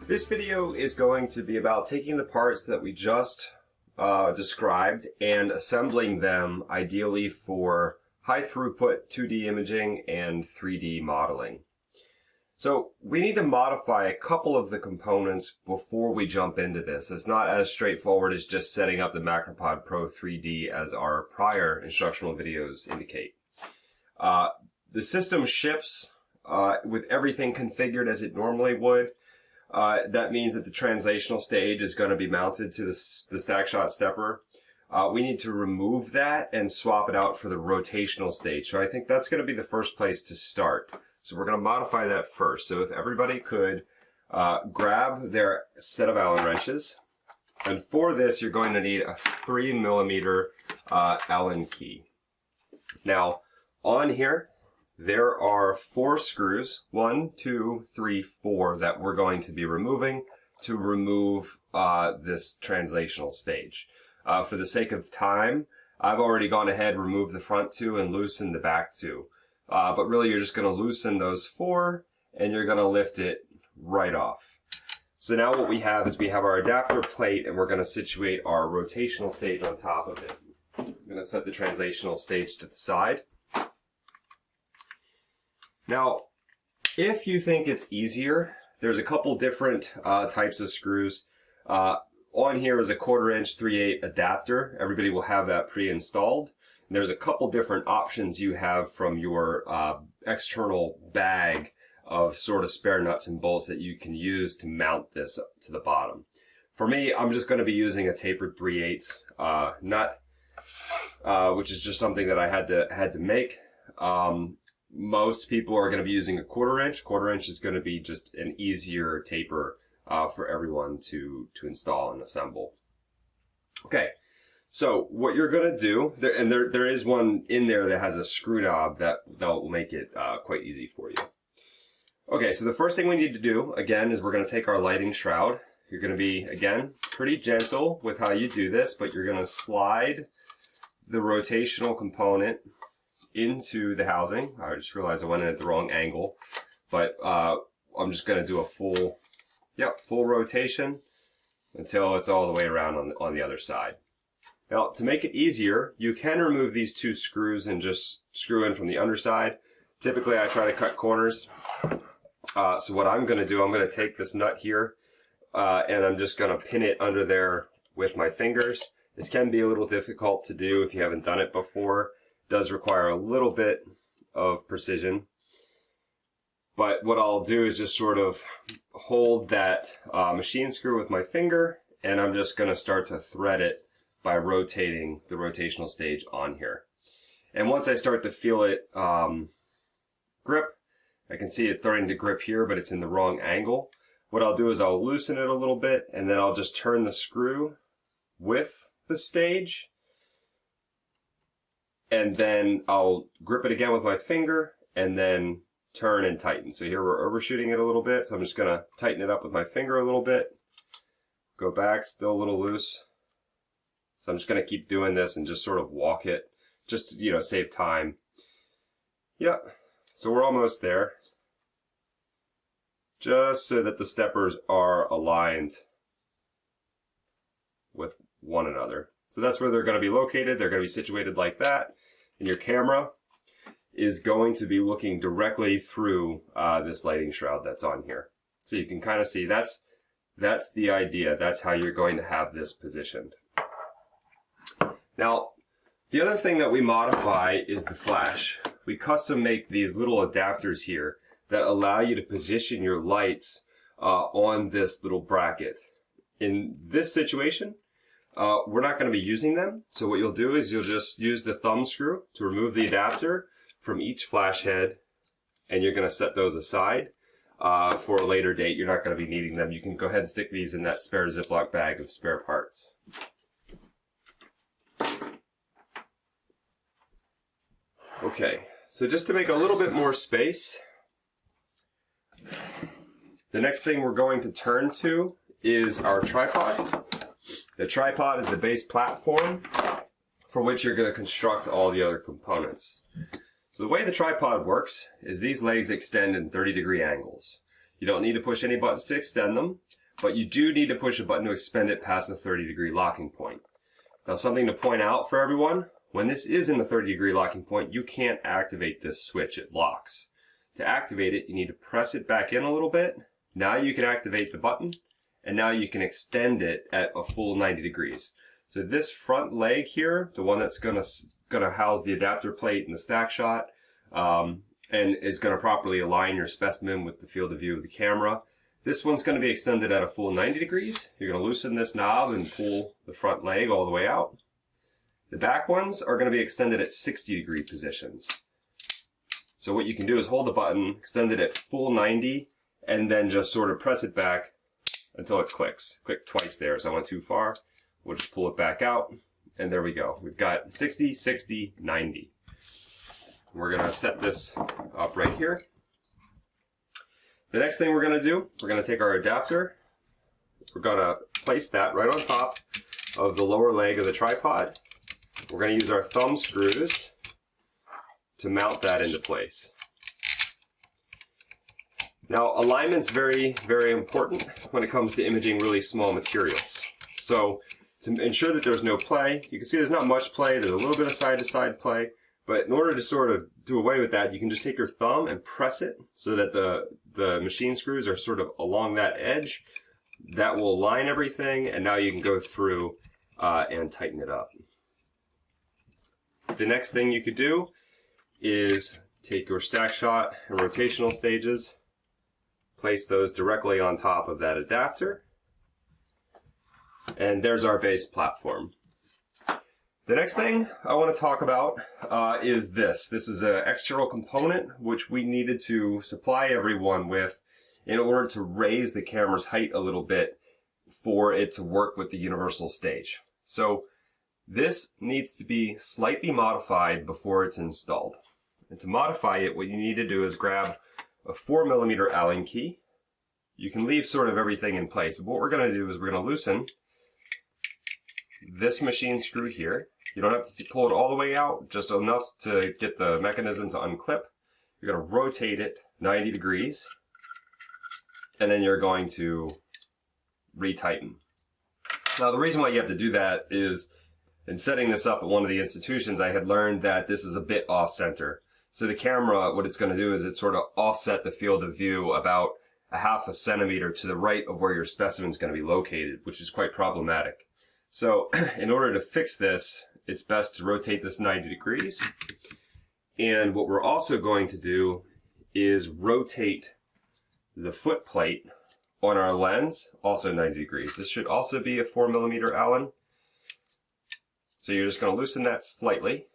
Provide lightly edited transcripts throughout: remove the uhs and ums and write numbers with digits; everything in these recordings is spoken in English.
This video is going to be about taking the parts that we just described and assembling them ideally for high throughput 2D imaging and 3D modeling. So we need to modify a couple of the components before we jump into this. It's not as straightforward as just setting up the Macropod PRO 3D as our prior instructional videos indicate. The system ships with everything configured as it normally would. That means that the translational stage is going to be mounted to the stack shot stepper. We need to remove that and swap it out for the rotational stage. So I think that's going to be the first place to start. So we're going to modify that first. So if everybody could grab their set of Allen wrenches. And for this, you're going to need a 3mm Allen key. Now, on here, there are 4 screws, 1, 2, 3, 4, that we're going to be removing to remove this translational stage. For the sake of time, I've already gone ahead, removed the front 2 and loosened the back 2. But really you're just going to loosen those 4 and you're going to lift it right off. So now what we have is we have our adapter plate and we're going to situate our rotational stage on top of it. I'm going to set the translational stage to the side. Now, if you think it's easier, there's a couple different types of screws. On here is a 1/4 inch 3/8 adapter. Everybody will have that pre-installed. There's a couple different options you have from your external bag of sort of spare nuts and bolts that you can use to mount this up to the bottom. For me, I'm just going to be using a tapered 3/8 nut, which is just something that I had to make. Most people are going to be using a 1/4 inch. 1/4 inch is going to be just an easier taper for everyone to install and assemble. Okay, so what you're going to do, there is one in there that has a screw knob that will make it quite easy for you. Okay, so the first thing we need to do, again, is we're going to take our lighting shroud. You're going to be, again, pretty gentle with how you do this, but you're going to slide the rotational component into the housing. I just realized I went in at the wrong angle, but I'm just going to do a full rotation until it's all the way around on the other side. Now, to make it easier, you can remove these 2 screws and just screw in from the underside. Typically, I try to cut corners. So what I'm going to do, I'm going to take this nut here and I'm just going to pin it under there with my fingers. This can be a little difficult to do if you haven't done it before. Does require a little bit of precision, but what I'll do is just sort of hold that machine screw with my finger, and I'm just going to start to thread it by rotating the rotational stage on here. And once I start to feel it grip, I can see it's starting to grip here, but it's in the wrong angle. What I'll do is I'll loosen it a little bit, and then I'll just turn the screw with the stage, and then I'll grip it again with my finger and then turn and tighten. So here we're overshooting it a little bit, so I'm just going to tighten it up with my finger a little bit. Go back, still a little loose. So I'm just going to keep doing this and just sort of walk it, just to, save time. Yep, so we're almost there. Just so that the steppers are aligned with one another. So that's where they're going to be located. They're going to be situated like that. And your camera is going to be looking directly through this lighting shroud that's on here. So you can kind of see that's the idea. That's how you're going to have this positioned. Now, the other thing that we modify is the flash. We custom make these little adapters here that allow you to position your lights on this little bracket. In this situation, we're not going to be using them, so what you'll do is you'll just use the thumb screw to remove the adapter from each flash head, and you're going to set those aside for a later date. You're not going to be needing them. You can go ahead and stick these in that spare Ziploc bag of spare parts. Okay, so just to make a little bit more space, the next thing we're going to turn to is our tripod. The tripod is the base platform for which you're going to construct all the other components. So the way the tripod works is these legs extend in 30-degree angles. You don't need to push any buttons to extend them, but you do need to push a button to expand it past the 30-degree locking point. Now, something to point out for everyone, when this is in the 30-degree locking point, you can't activate this switch, it locks. To activate it, you need to press it back in a little bit. Now you can activate the button, and now you can extend it at a full 90 degrees. So this front leg here, the one that's gonna house the adapter plate and the stack shot, and is gonna properly align your specimen with the field of view of the camera, this one's gonna be extended at a full 90 degrees. You're gonna loosen this knob and pull the front leg all the way out. The back ones are gonna be extended at 60-degree positions. So what you can do is hold the button, extend it at full 90, and then just sort of press it back until it clicks. Click twice there, so I went too far. We'll just pull it back out, and there we go. We've got 60, 60, 90. We're gonna set this up right here. The next thing we're gonna do, we're gonna take our adapter. We're gonna place that right on top of the lower leg of the tripod. We're gonna use our thumb screws to mount that into place. Now, alignment's very, very important when it comes to imaging really small materials. So to ensure that there's no play, you can see there's not much play, there's a little bit of side-to-side play, but in order to sort of do away with that, you can just take your thumb and press it so that the machine screws are sort of along that edge. That will align everything, and now you can go through and tighten it up. The next thing you could do is take your stack shot and rotational stages, place those directly on top of that adapter, and there's our base platform. The next thing I want to talk about is this. This is an external component which we needed to supply everyone with in order to raise the camera's height a little bit for it to work with the universal stage. So this needs to be slightly modified before it's installed. And to modify it, what you need to do is grab a 4mm Allen key. You can leave sort of everything in place, but what we're going to do is we're going to loosen this machine screw here. You don't have to pull it all the way out, just enough to get the mechanism to unclip. You're going to rotate it 90 degrees, and then you're going to retighten. Now, the reason why you have to do that is in setting this up at one of the institutions, I had learned that this is a bit off-center. So the camera, what it's going to do is it sort of offset the field of view about a half a centimeter to the right of where your specimen is going to be located, which is quite problematic. So in order to fix this, it's best to rotate this 90 degrees. And what we're also going to do is rotate the foot plate on our lens, also 90 degrees. This should also be a 4mm Allen. So you're just going to loosen that slightly.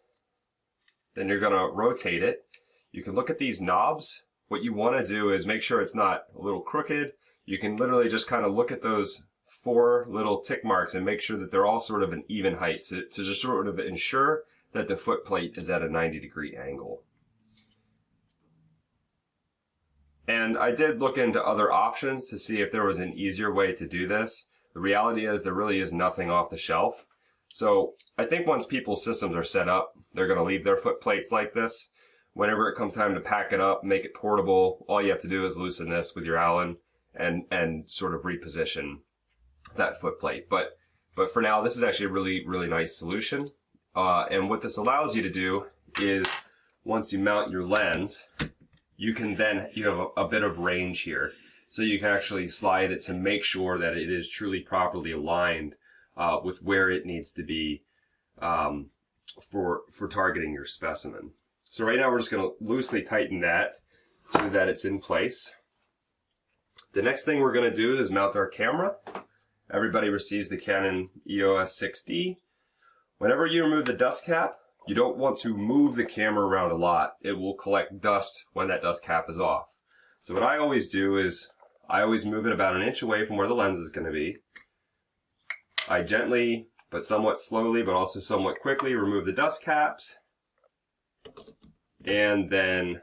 Then you're going to rotate it. You can look at these knobs. What you want to do is make sure it's not a little crooked. You can literally just kind of look at those 4 little tick marks and make sure that they're all sort of an even height to just sort of ensure that the foot plate is at a 90-degree angle. And I did look into other options to see if there was an easier way to do this. The reality is there really is nothing off the shelf. So I think once people's systems are set up, they're going to leave their foot plates like this. Whenever it comes time to pack it up, make it portable, all you have to do is loosen this with your Allen and sort of reposition that foot plate. But for now, this is actually a really, really nice solution. And what this allows you to do is once you mount your lens, you can then, you have a bit of range here. So you can actually slide it to make sure that it is truly properly aligned with where it needs to be for targeting your specimen. So right now we're just going to loosely tighten that so that it's in place. The next thing we're going to do is mount our camera. Everybody receives the Canon EOS 6D. Whenever you remove the dust cap, you don't want to move the camera around a lot. It will collect dust when that dust cap is off. So what I always do is I always move it about 1 inch away from where the lens is going to be. I gently, but somewhat slowly, but also somewhat quickly remove the dust caps and then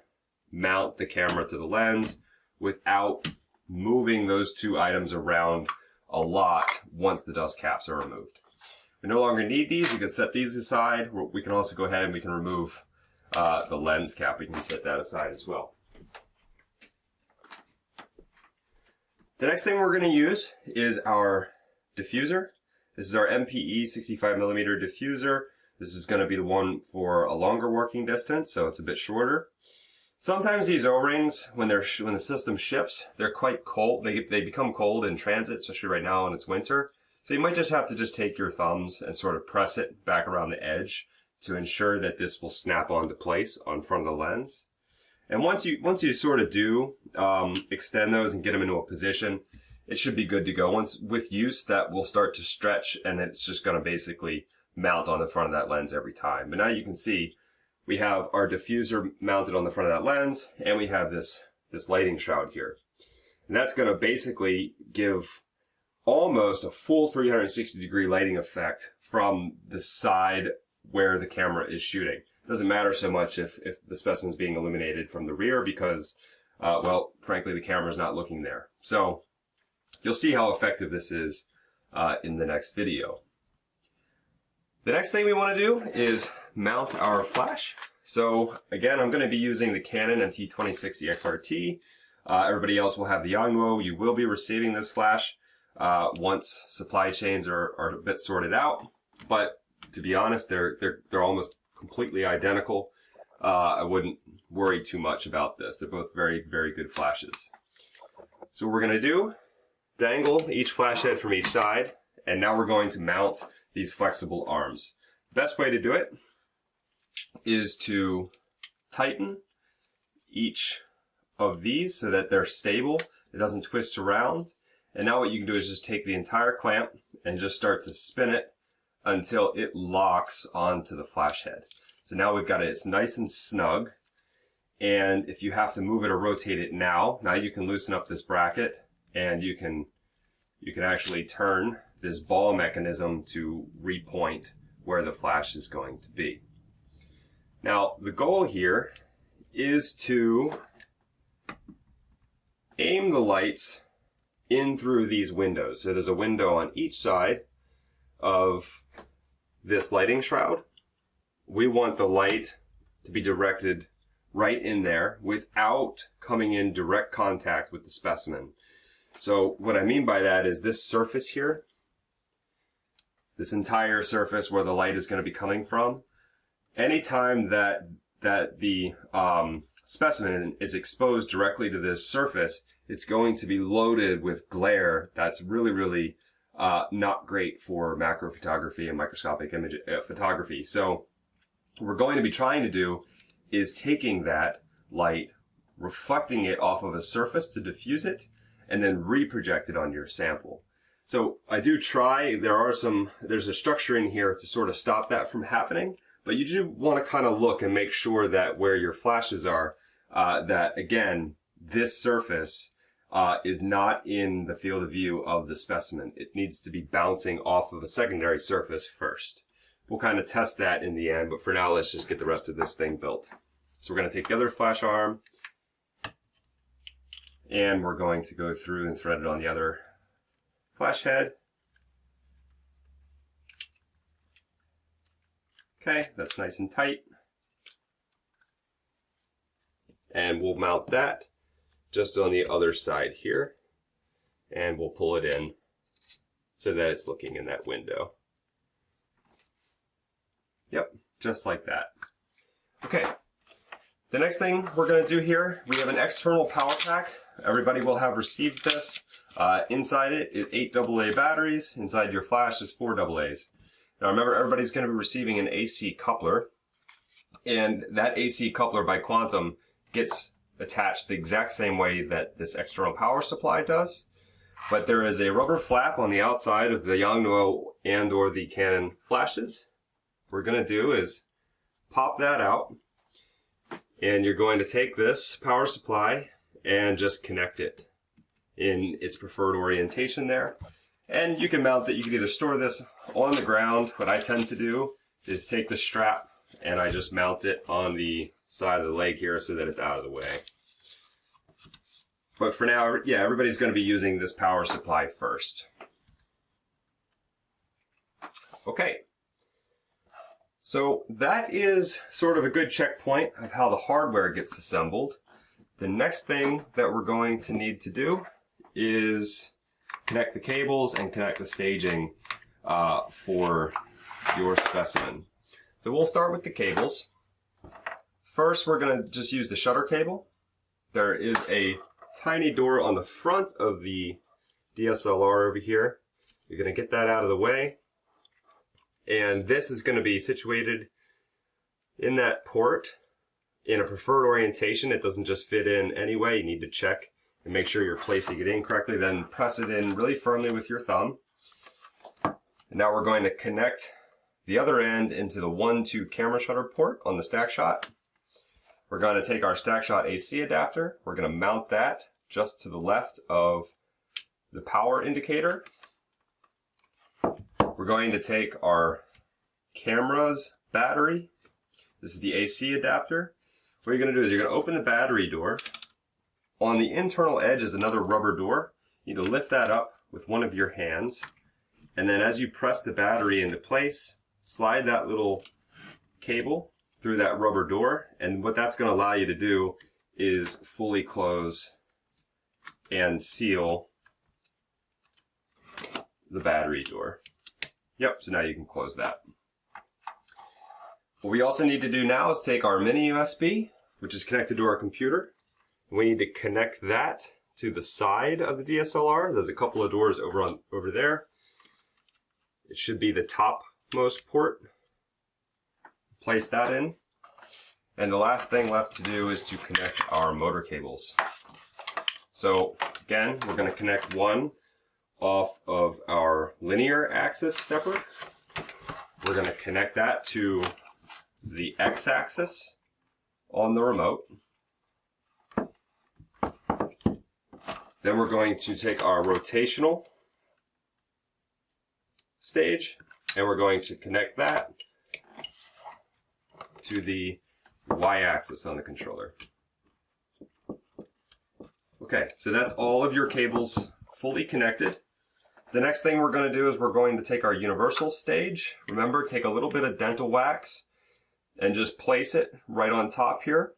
mount the camera to the lens without moving those 2 items around a lot once the dust caps are removed. We no longer need these. We can set these aside. We can also go ahead and we can remove the lens cap. We can set that aside as well. The next thing we're going to use is our diffuser. This is our MPE 65mm diffuser. This is going to be the one for a longer working distance, so it's a bit shorter. Sometimes these O-rings, when the system ships, they're quite cold. They become cold in transit, especially right now when it's winter. So you might just have to take your thumbs and sort of press it back around the edge to ensure that this will snap onto place on front of the lens. And once you sort of do extend those and get them into a position, it should be good to go. Once with use, that will start to stretch, and it's just going to basically mount on the front of that lens every time. But now you can see we have our diffuser mounted on the front of that lens, and we have this lighting shroud here. And that's going to basically give almost a full 360-degree lighting effect from the side where the camera is shooting. It doesn't matter so much if the specimen is being illuminated from the rear because, well, frankly, the camera is not looking there. So you'll see how effective this is in the next video. The next thing we want to do is mount our flash. So again, I'm going to be using the Canon MT2060 XRT. Everybody else will have the Yangwo. You will be receiving this flash once supply chains are a bit sorted out. But to be honest, they're almost completely identical. I wouldn't worry too much about this. They're both very, very good flashes. So what we're going to do, dangle each flash head from each side, and now we're going to mount these flexible arms. The best way to do it is to tighten each of these so that they're stable. It doesn't twist around. And now what you can do is just take the entire clamp and just start to spin it until it locks onto the flash head. So now we've got it, it's nice and snug. And if you have to move it or rotate it now you can loosen up this bracket, and you can actually turn this ball mechanism to repoint where the flash is going to be. Now the goal here is to aim the lights in through these windows. So there's a window on each side of this lighting shroud. We want the light to be directed right in there without coming in direct contact with the specimen. So what I mean by that is this surface here, this entire surface where the light is going to be coming from, anytime that the specimen is exposed directly to this surface, it's going to be loaded with glare that's really, really not great for macro photography and microscopic image photography. So what we're going to be trying to do is taking that light, reflecting it off of a surface to diffuse it, and then reproject it on your sample. So I do try, there's a structure in here to sort of stop that from happening, but you do want to kind of look and make sure that where your flashes are, that again, this surface is not in the field of view of the specimen. It needs to be bouncing off of a secondary surface first. We'll kind of test that in the end, but for now, let's just get the rest of this thing built. So we're going to take the other flash arm, and we're going to go through and thread it on the other flash head. Okay, that's nice and tight. And we'll mount that just on the other side here, and we'll pull it in so that it's looking in that window. Yep, just like that. Okay, the next thing we're going to do here, we have an external power pack. Everybody will have received this. Inside it is 8 AA batteries. Inside your flash is 4 AA's. Now remember, everybody's going to be receiving an AC coupler, and that AC coupler by Quantum gets attached the exact same way that this external power supply does. But there is a rubber flap on the outside of the Yangwo and or the Canon flashes. What we're going to do is pop that out, and you're going to take this power supply and just connect it in its preferred orientation there. And you can mount it, you can either store this on the ground. What I tend to do is take the strap and I just mount it on the side of the leg here so that it's out of the way. But for now, yeah, everybody's going to be using this power supply first. Okay. So that is sort of a good checkpoint of how the hardware gets assembled. The next thing that we're going to need to do is connect the cables and connect the staging for your specimen. So we'll start with the cables. First, we're going to just use the shutter cable. There is a tiny door on the front of the DSLR over here. You're going to get that out of the way. And this is going to be situated in that port in a preferred orientation. It doesn't just fit in anyway. You need to check and make sure you're placing it in correctly. Then press it in really firmly with your thumb. And now we're going to connect the other end into the 1-2 camera shutter port on the StackShot. We're going to take our StackShot AC adapter. We're going to mount that just to the left of the power indicator. We're going to take our camera's battery. This is the AC adapter. What you're going to do is you're going to open the battery door. On the internal edge is another rubber door. You need to lift that up with one of your hands. And then as you press the battery into place, slide that little cable through that rubber door. And what that's going to allow you to do is fully close and seal the battery door. Yep, so now you can close that. What we also need to do now is take our mini USB, which is connected to our computer. We need to connect that to the side of the DSLR. There's a couple of doors over there. It should be the topmost port. Place that in. And the last thing left to do is to connect our motor cables. So again, we're going to connect one off of our linear axis stepper. We're going to connect that to the X-axis on the remote. Then we're going to take our rotational stage and we're going to connect that to the Y-axis on the controller. Okay, so that's all of your cables fully connected. The next thing we're going to do is we're going to take our universal stage. Remember, take a little bit of dental wax and just place it right on top here.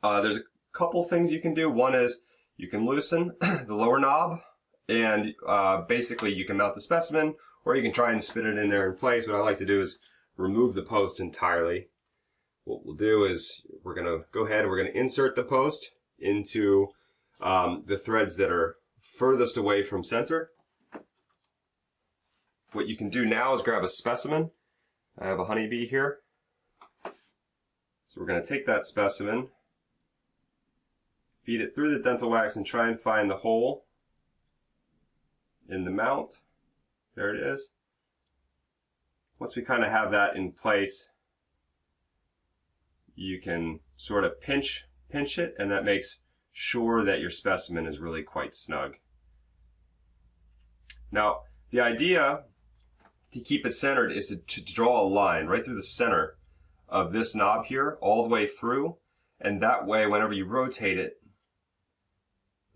There's a couple things you can do. One is you can loosen the lower knob and basically you can mount the specimen, or you can try and spin it in there in place. What I like to do is remove the post entirely. What we'll do is we're going to go ahead and we're going to insert the post into the threads that are furthest away from center. What you can do now is grab a specimen. I have a honeybee here. So we're going to take that specimen, feed it through the dental wax and try and find the hole in the mount. There it is. Once we kind of have that in place, you can sort of pinch it, and that makes sure that your specimen is really quite snug. Now, the idea to keep it centered is to draw a line right through the center of this knob here, all the way through, and that way, whenever you rotate it,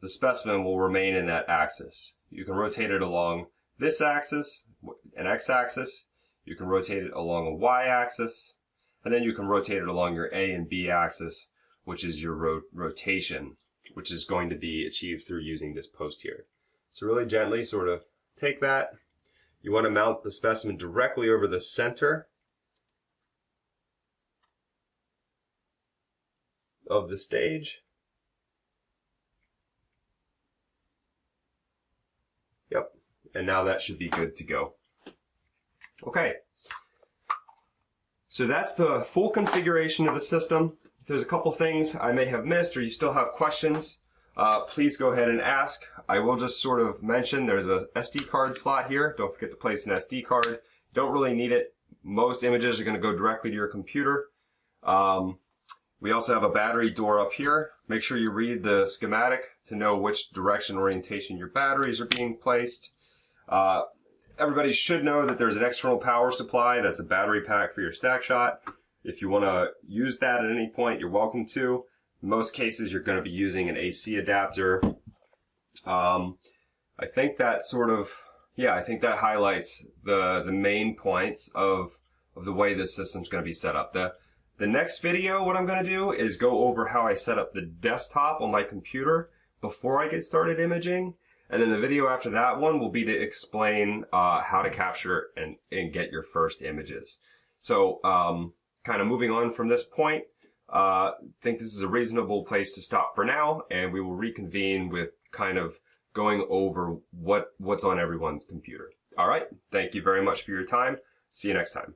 the specimen will remain in that axis. You can rotate it along this axis, an X-axis, you can rotate it along a Y-axis, and then you can rotate it along your A and B axis, which is your rotation, which is going to be achieved through using this post here. So really gently sort of take that. You want to mount the specimen directly over the center of the stage. Yep, and now that should be good to go. Okay, so that's the full configuration of the system. If there's a couple things I may have missed or you still have questions, please go ahead and ask. I will just sort of mention there's a SD card slot here. Don't forget to place an SD card. Don't really need it. Most images are going to go directly to your computer. We also have a battery door up here. Make sure you read the schematic to know which direction orientation your batteries are being placed. Everybody should know that there's an external power supply. That's a battery pack for your StackShot. If you want to use that at any point, you're welcome to. In most cases, you're going to be using an AC adapter. I think that sort of, I think that highlights the main points of the way this system's going to be set up. The next video, what I'm going to do is go over how I set up the desktop on my computer before I get started imaging. And then the video after that one will be to explain how to capture and get your first images. So kind of moving on from this point, think this is a reasonable place to stop for now, and we will reconvene with kind of going over what's on everyone's computer. All right, thank you very much for your time. See you next time.